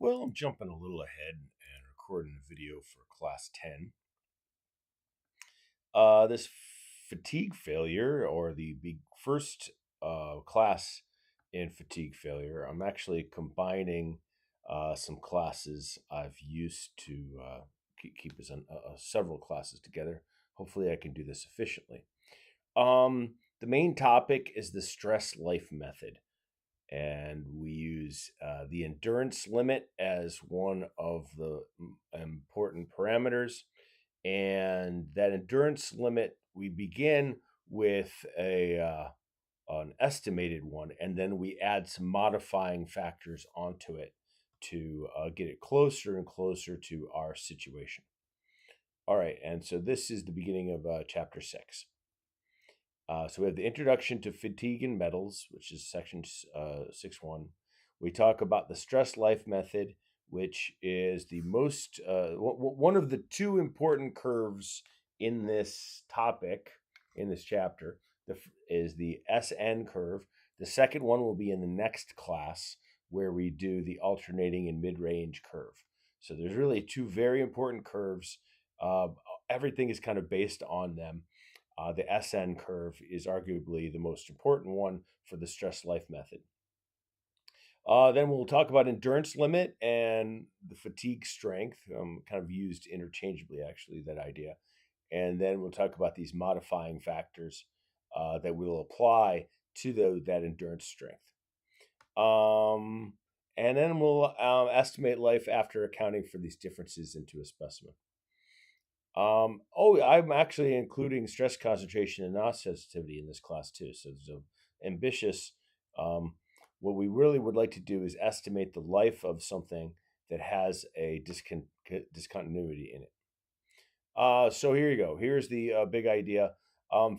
Well, I'm jumping a little ahead and recording a video for class 10. This fatigue failure, or the first class in fatigue failure, I'm actually combining some classes I've used to keep us on several classes together. Hopefully, I can do this efficiently. The main topic is the stress life method, and we use the endurance limit as one of the important parameters. And that endurance limit, we begin with an estimated one, and then we add some modifying factors onto it to get it closer and closer to our situation. All right, and so this is the beginning of chapter 6. So we have the introduction to fatigue and metals, which is section 6.1. We talk about the stress life method, which is the most one of the two important curves in this topic, in this chapter. Is the SN curve. The second one will be in the next class, where we do the alternating and mid-range curve. So there's really two very important curves. Everything is kind of based on them. The SN curve is arguably the most important one for the stress life method. Then we'll talk about endurance limit and the fatigue strength, kind of used interchangeably, actually, that idea. And then we'll talk about these modifying factors that we'll apply to that endurance strength. And then we'll estimate life after accounting for these differences into a specimen. I'm actually including stress concentration and knot sensitivity in this class too. So it's ambitious. What we really would like to do is estimate the life of something that has a discontinuity in it. So here you go. Here's the big idea.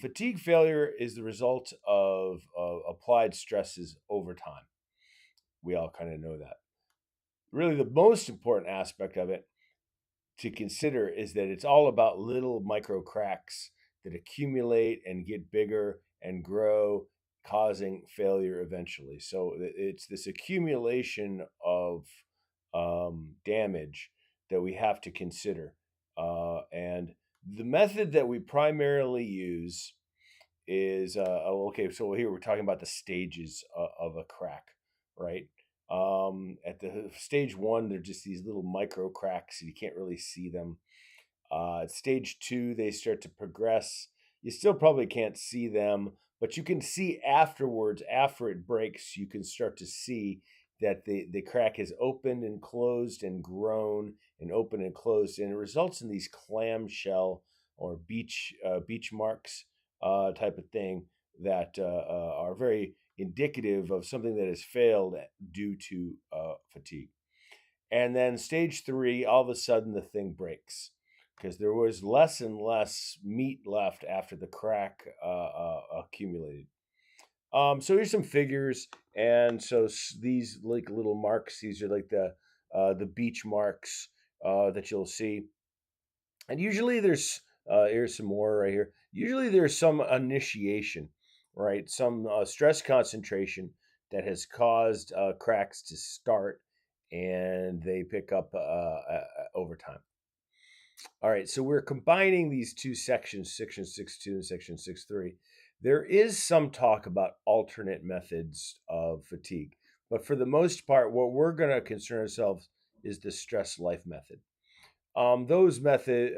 Fatigue failure is the result of applied stresses over time. We all kind of know that. Really, the most important aspect of it to consider is that it's all about little micro cracks that accumulate and get bigger and grow, causing failure eventually. So it's this accumulation of damage that we have to consider. And the method that we primarily use is okay. So here we're talking about the stages of a crack, right? At the stage 1, they're just these little micro cracks. You can't really see them. At stage 2, they start to progress. You still probably can't see them, but you can see afterwards, after it breaks, you can start to see that the crack has opened and closed and grown and opened and closed, and it results in these clamshell or beach marks type of thing that are very indicative of something that has failed due to fatigue. And then stage 3, all of a sudden the thing breaks because there was less and less meat left after the crack accumulated. So here's some figures, and so these like little marks. These are like the beach marks that you'll see, and usually there's here's some more right here. Usually there's some initiation, right? Some stress concentration that has caused cracks to start, and they pick up over time. All right, so we're combining these two sections, section 6.2 and section 6.3. There is some talk about alternate methods of fatigue, but for the most part, what we're going to concern ourselves is the stress life method. Those method,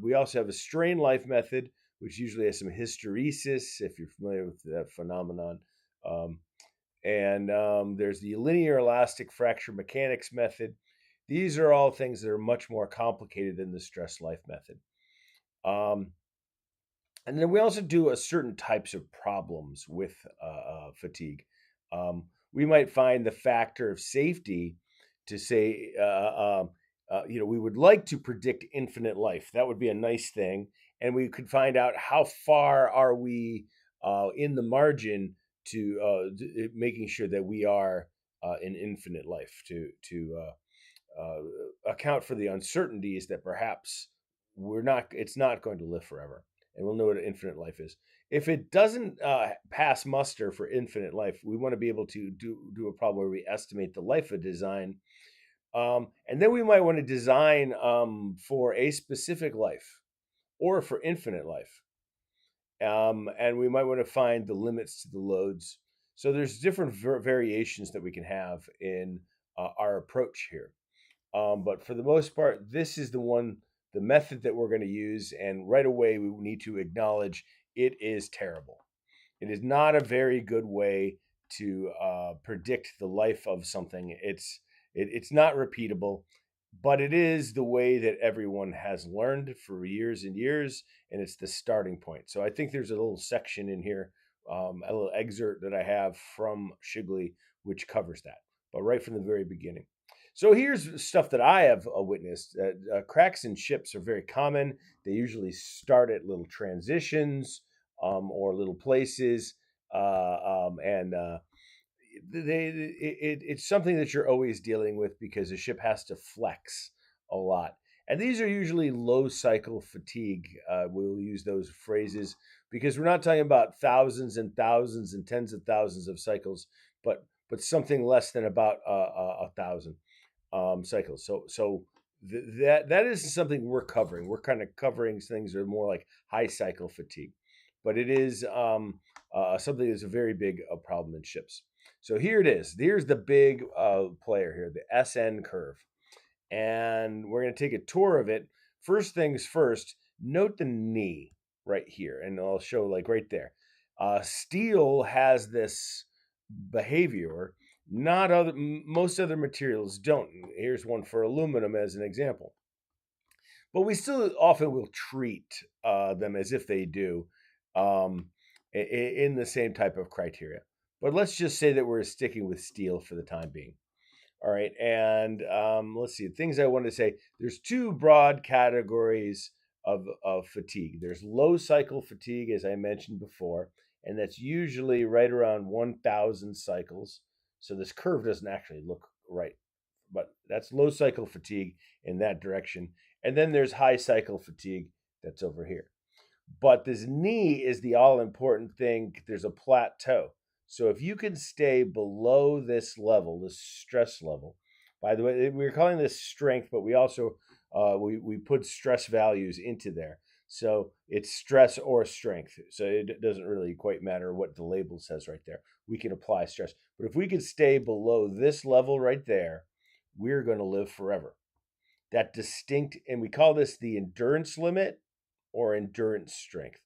we also have a strain life method, which usually has some hysteresis, if you're familiar with that phenomenon. And there's the linear elastic fracture mechanics method. These are all things that are much more complicated than the stress life method. And then we also do a certain types of problems with fatigue. We might find the factor of safety to say, we would like to predict infinite life. That would be a nice thing. And we could find out how far are we in the margin to making sure that we are in infinite life, to account for the uncertainties that perhaps it's not going to live forever. And we'll know what infinite life is. If it doesn't pass muster for infinite life, we want to be able to do a problem where we estimate the life of design And then we might want to design for a specific life or for infinite life. And we might want to find the limits to the loads. So there's different variations that we can have in our approach here. But for the most part, this is the method that we're going to use. And right away, we need to acknowledge it is terrible. It is not a very good way to predict the life of something. It's not repeatable, but it is the way that everyone has learned for years and years, and it's the starting point. So I think there's a little section in here, a little excerpt that I have from Shigley, which covers that, but right from the very beginning. So here's stuff that I have witnessed. Cracks in ships are very common. They usually start at little transitions or little places, and it's something that you're always dealing with because the ship has to flex a lot. And these are usually low cycle fatigue. We'll use those phrases because we're not talking about thousands and thousands and tens of thousands of cycles, but something less than about 1,000 cycles. So that isn't something we're covering. We're kind of covering things that are more like high cycle fatigue, but it is something that's a very big problem in ships. So here it is. Here's the big player here, the SN curve. And we're going to take a tour of it. First things first, note the knee right here. And I'll show like right there. Steel has this behavior. Most other materials don't. Here's one for aluminum as an example. But we still often will treat them as if they do in the same type of criteria. But let's just say that we're sticking with steel for the time being. All right, and let's see, things I want to say. There's two broad categories of fatigue. There's low cycle fatigue, as I mentioned before, and that's usually right around 1,000 cycles. So this curve doesn't actually look right, but that's low cycle fatigue in that direction. And then there's high cycle fatigue that's over here. But this knee is the all important thing. There's a plateau. So if you can stay below this level, this stress level, by the way, we're calling this strength, but we also we put stress values into there. So it's stress or strength. So it doesn't really quite matter what the label says right there. We can apply stress. But if we can stay below this level right there, we're going to live forever. That distinct, and we call this the endurance limit or endurance strength.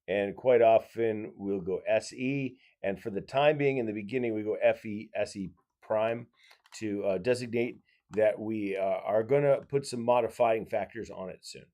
And quite often we'll go SE. And for the time being, in the beginning, we go FE, SE prime to designate that we are going to put some modifying factors on it soon.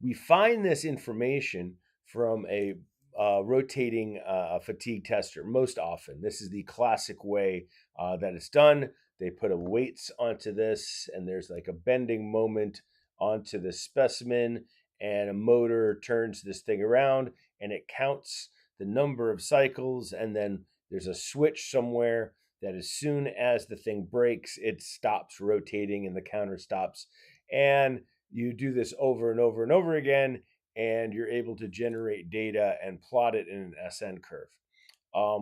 We find this information from a rotating fatigue tester most often. This is the classic way that it's done. They put a weights onto this, and there's like a bending moment onto the specimen, and a motor turns this thing around, and it counts the number of cycles, and then there's a switch somewhere that as soon as the thing breaks, it stops rotating and the counter stops. And you do this over and over and over again, and you're able to generate data and plot it in an SN curve.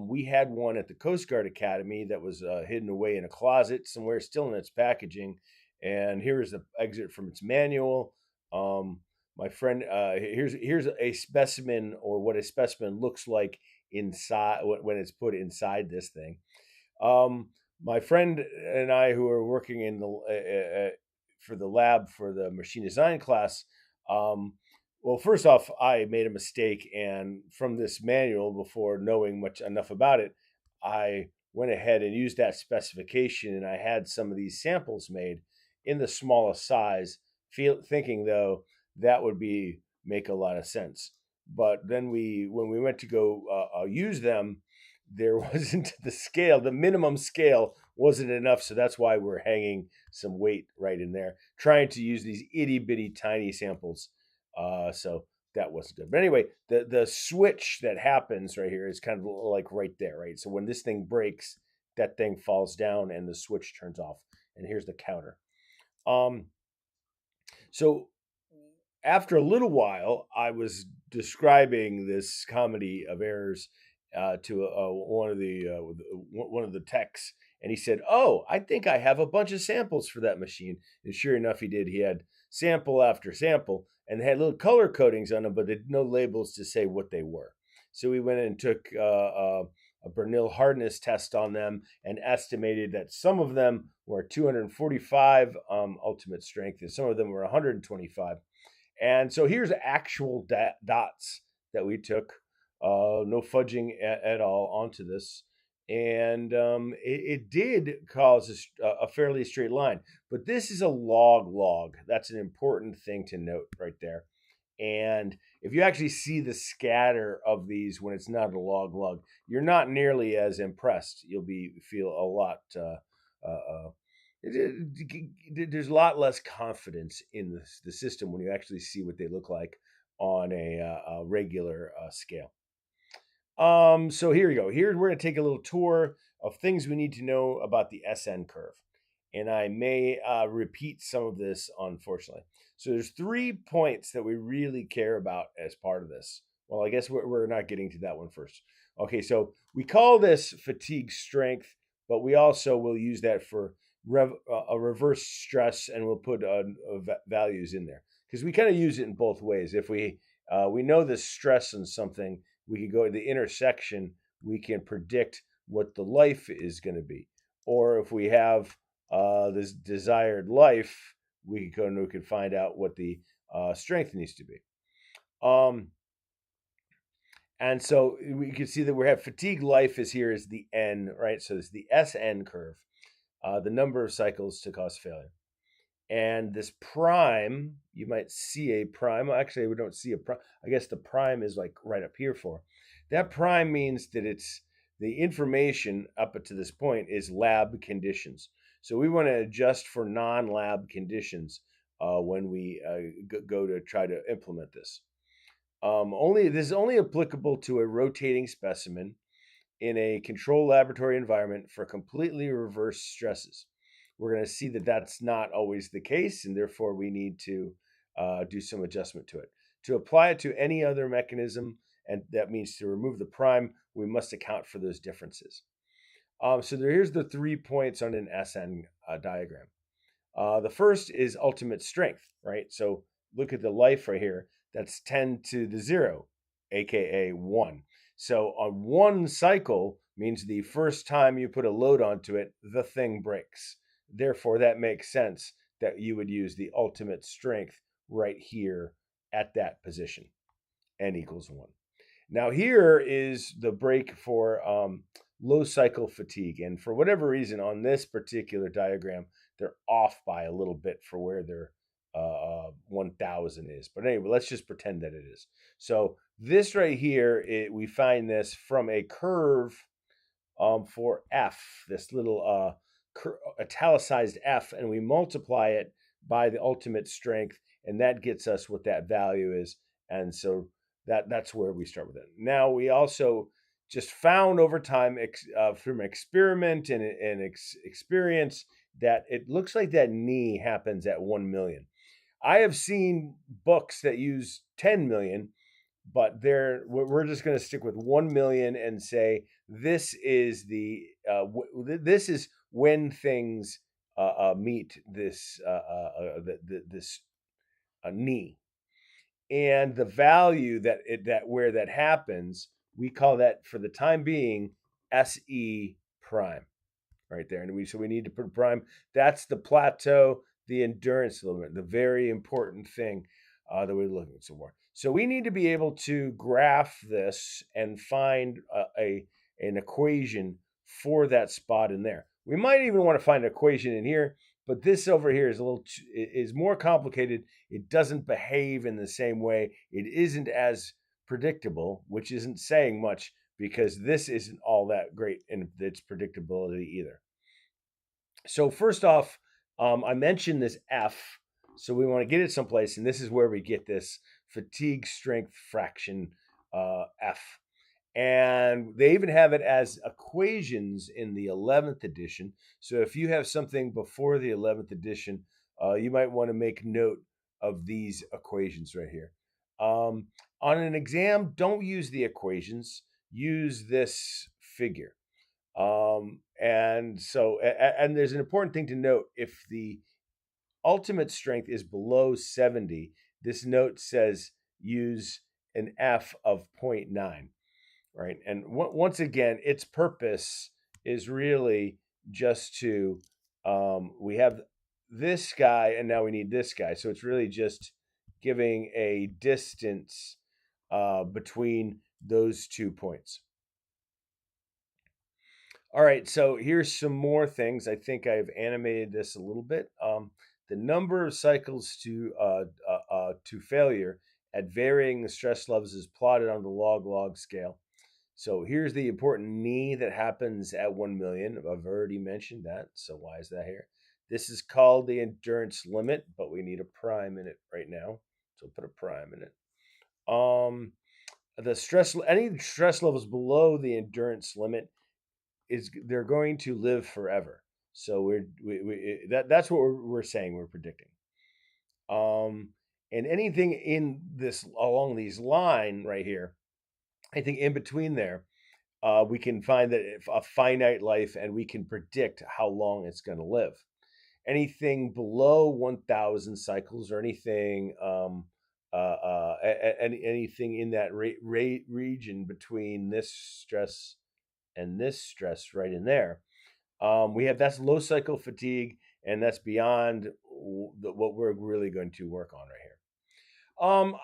We had one at the Coast Guard Academy that was hidden away in a closet somewhere, still in its packaging. And here is the exit from its manual. My friend, here's a specimen, or what a specimen looks like inside when it's put inside this thing. My friend and I, who are working in the for the lab for the machine design class, well, first off, I made a mistake, and from this manual, before knowing enough about it, I went ahead and used that specification, and I had some of these samples made in the smallest size, thinking though that would make a lot of sense. But then when we went to go use them, there wasn't the minimum scale wasn't enough, so that's why we're hanging some weight right in there, trying to use these itty bitty tiny samples. So that wasn't good. But anyway, the switch that happens right here is kind of like right there, right? So when this thing breaks, that thing falls down and the switch turns off. And here's the counter. So after a little while, I was describing this comedy of errors to one of the techs, And he said, "Oh, I think I have a bunch of samples for that machine." And sure enough, he did. He had sample after sample, and they had little color codings on them, but they had no labels to say what they were. So we went and took a Bernil hardness test on them and estimated that some of them were 245 ultimate strength, and some of them were 125. And so here's actual dots that we took, no fudging at all onto this. And it did cause a fairly straight line. But this is a log. That's an important thing to note right there. And if you actually see the scatter of these when it's not a log, you're not nearly as impressed. You'll feel a lot. There's a lot less confidence in the system when you actually see what they look like on a regular scale. So here we go. Here we're going to take a little tour of things we need to know about the SN curve. And I may repeat some of this, unfortunately. So there's 3 points that we really care about as part of this. Well, I guess we're not getting to that one first. Okay, so we call this fatigue strength, but we also will use that for a reverse stress, and we'll put values in there because we kind of use it in both ways. If we know the stress in something, we can go to the intersection. We can predict what the life is going to be, or if we have this desired life, we can go and we can find out what the strength needs to be. And so we can see that we have fatigue life is here is the N, right? So it's the SN curve, the number of cycles to cause failure. And this prime, you might see a prime. Actually, we don't see a prime. I guess the prime is like right up here for. That prime means that it's the information up to this point is lab conditions. So we want to adjust for non-lab conditions when we go to try to implement this. This is only applicable to a rotating specimen in a controlled laboratory environment for completely reverse stresses. We're going to see that that's not always the case, and therefore we need to do some adjustment to it. To apply it to any other mechanism, and that means to remove the prime, we must account for those differences. So here's the 3 points on an SN diagram. The first is ultimate strength, right? So look at the life right here. That's 10 to the 0, aka 1. So on one cycle means the first time you put a load onto it, the thing breaks. Therefore, that makes sense that you would use the ultimate strength right here at that position, n equals 1. Now here is the break for low cycle fatigue. And for whatever reason, on this particular diagram, they're off by a little bit for where their 1000 is. But anyway, let's just pretend that it is. So this right here, we find this from a curve for F, this little italicized F, and we multiply it by the ultimate strength, and that gets us what that value is. And so that's where we start with it. Now we also just found over time from experiment and experience that it looks like that knee happens at 1 million. I have seen books that use 10 million, but we're just going to stick with 1 million and say this is this is when things meet this this knee, and the value that where that happens, we call that for the time being SE prime, right there. And we need to put prime. That's the plateau, the endurance limit, the very important thing that we're looking for. So we need to be able to graph this and find an equation for that spot in there. We might even want to find an equation in here, but this over here is more complicated. It doesn't behave in the same way. It isn't as predictable, which isn't saying much because this isn't all that great in its predictability either. So first off, I mentioned this F, so we want to get it someplace, and this is where we get this fatigue strength fraction F. And they even have it as equations in the 11th edition. So if you have something before the 11th edition, you might want to make note of these equations right here. On an exam, don't use the equations. Use this figure. And there's an important thing to note. If the ultimate strength is below 70, this note says use an F of 0.9, right? And once again, its purpose is really just to, we have this guy and now we need this guy. So it's really just giving a distance between those 2 points. All right, so here's some more things. I think I've animated this a little bit. The number of cycles to failure at varying stress levels is plotted on the log-log scale. So here's the important knee that happens at 1 million. I've already mentioned that. So why is that here? This is called the endurance limit, but we need a prime in it right now. So put a prime in it. Any stress levels below the endurance limit they're going to live forever. So that's what we're saying. We're predicting. And anything in this along these line right here, I think in between there, we can find that a finite life, and we can predict how long it's going to live. Anything below 1,000 cycles, or anything anything in that region between this stress and this stress right in there, we have that's low cycle fatigue, and that's beyond what we're really going to work on right here.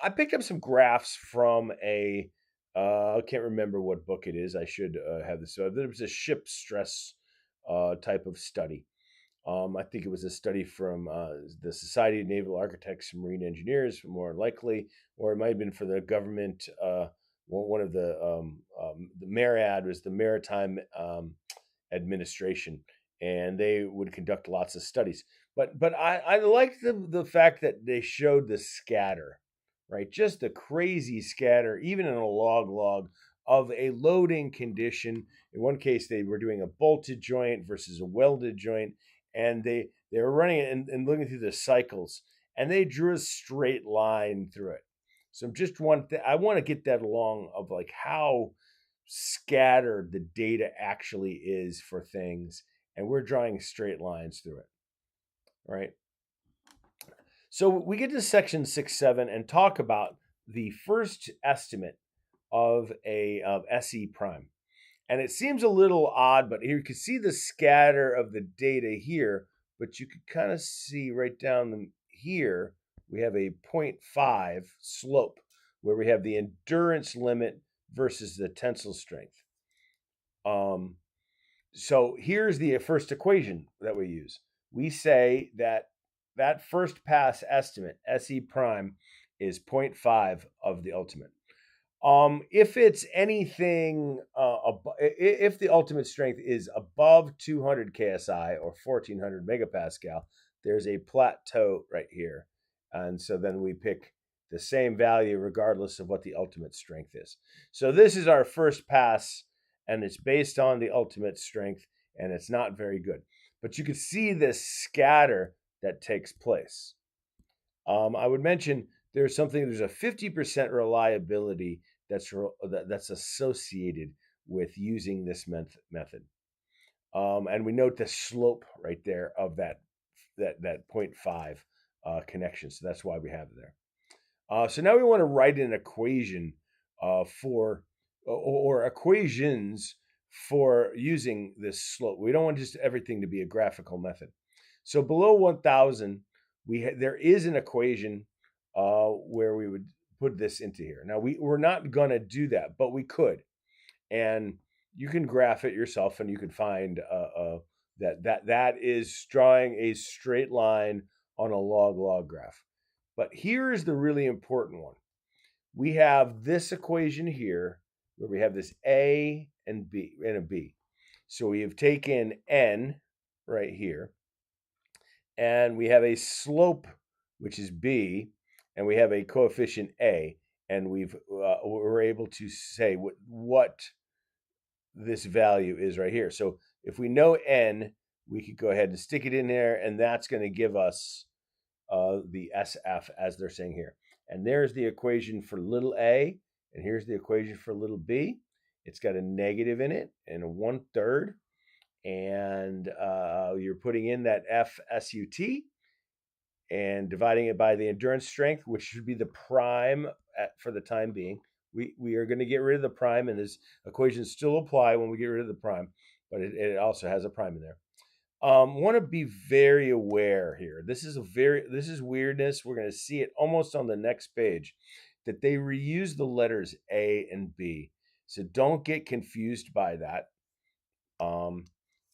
I picked up some graphs from I can't remember what book it is. I should have this. So there was a ship stress type of study. I think it was a study from the Society of Naval Architects and Marine Engineers, more likely, or it might have been for the government. One of the MARAD was the Maritime Administration, and they would conduct lots of studies. But I liked the fact that they showed the scatter, right? Just the crazy scatter, even in a log of a loading condition. In one case, they were doing a bolted joint versus a welded joint, and they were running it and looking through the cycles, and they drew a straight line through it. So I want to get that along of like how scattered the data actually is for things, and we're drawing straight lines through it, right? So we get to section 6.7 and talk about the first estimate of SE prime. And it seems a little odd, but here you can see the scatter of the data here, but you could kind of see right down here, we have a 0.5 slope where we have the endurance limit versus the tensile strength. So here's the first equation that we use. We say that first pass estimate, SE prime, is 0.5 of the ultimate. If it's anything, if the ultimate strength is above 200 KSI or 1400 megapascal, there's a plateau right here. And so then we pick the same value regardless of what the ultimate strength is. So this is our first pass, and it's based on the ultimate strength, and it's not very good. But you can see this scatter that takes place. I would mention there's a 50% reliability that's associated with using this method. And we note the slope right there of that 0.5 connection. So that's why we have it there. So now we want to write an equation or equations for using this slope. We don't want just everything to be a graphical method. So below 1,000, there is an equation where we would put this into here. Now we're not going to do that, but we could, and you can graph it yourself, and you can find that is drawing a straight line on a log graph. But here is the really important one. We have this equation here where we have this A and B and a B. So we have taken N right here, and we have a slope, which is B, and we have a coefficient A, and we're able to say what this value is right here. So if we know N, we could go ahead and stick it in there, and that's going to give us the SF, as they're saying here. And there's the equation for little a, and here's the equation for little b. It's got a negative in it and a 1/3. and you're putting in that FSUT and dividing it by the endurance strength, which should be the prime for the time being. We are going to get rid of the prime, and this equations still apply when we get rid of the prime, but it also has a prime in there. Want to be very aware here. This is weirdness. We're going to see it almost on the next page, that they reuse the letters A and B. So don't get confused by that.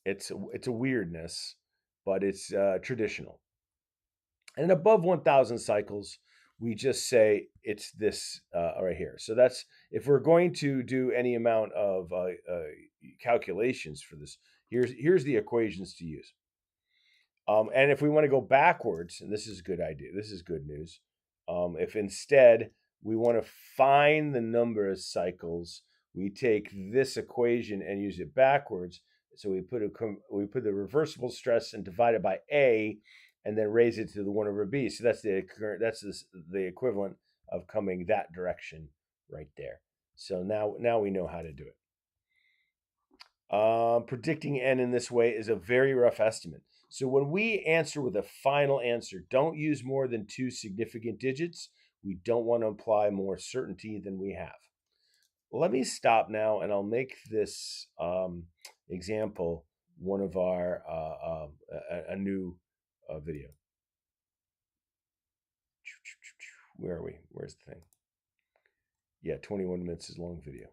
It's a weirdness, but it's traditional. And above 1,000 cycles, we just say it's this right here. So that's, if we're going to do any amount of calculations for this, here's the equations to use. And if we want to go backwards, and this is a good idea, this is good news. If instead we want to find the number of cycles, we take this equation and use it backwards. So we put the reversible stress and divide it by A, and then raise it to the 1 over B. So that's the equivalent of coming that direction right there. So now we know how to do it. Predicting n in this way is a very rough estimate. So when we answer with a final answer, don't use more than 2 significant digits. We don't want to apply more certainty than we have. Let me stop now, and I'll make this example one of our a new video. Where are we? Where's the thing? Yeah, 21 minutes is a long video.